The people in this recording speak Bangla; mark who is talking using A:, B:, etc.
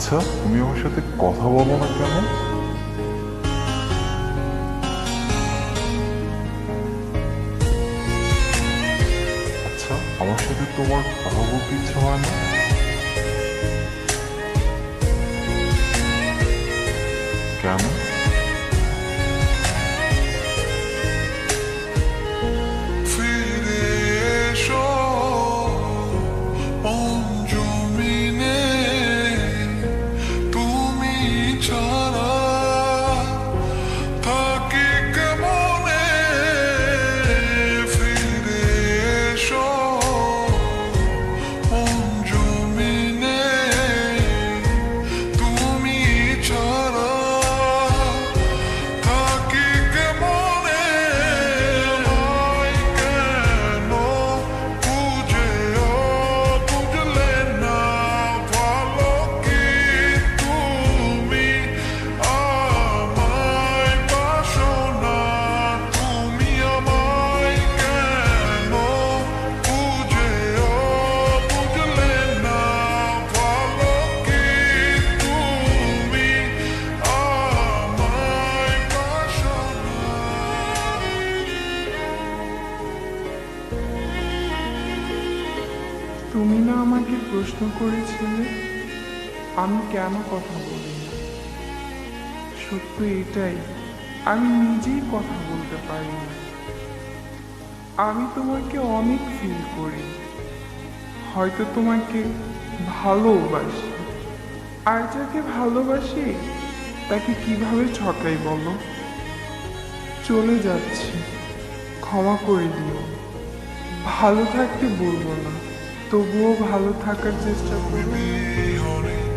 A: আচ্ছা, তুমি আমার সাথে কথা বলো না কেন? আচ্ছা, আমার সাথে তোমার কথা বলতে ইচ্ছা হয় না? কেন?
B: ফিরে এসো অঞ্জুমিনে, তুমি ছাড়া থাকি কেমনে। ফিরে এসো অঞ্জুমিনে, তুমি ছাড়া থাকি কেমনে। আমায় কেন বুঝেও বুঝলে না, ভালো কি তুমি আমায় বাসো না। তুমি আমায় কেন বুঝেও বুঝলে না, ভালো কি তুমি আমায় বাসো না।
C: তুমি না আমাকে প্রশ্ন করেছিলে আমি কেন কথা বলি না। সত্য এটাই, আমি নিজেই কথা বলতে পারি না। আমি তোমাকে অনেক ফিল করি, হয়তো তোমাকে ভালোবাসি। আর যাকে ভালোবাসি তাকে কিভাবে ঠকাই বলো। চলে যাচ্ছি, ক্ষমা করে দিও। ভালো থাকতে বলবো না, তবুও ভালো থাকার চেষ্টা করো।
B: Honey,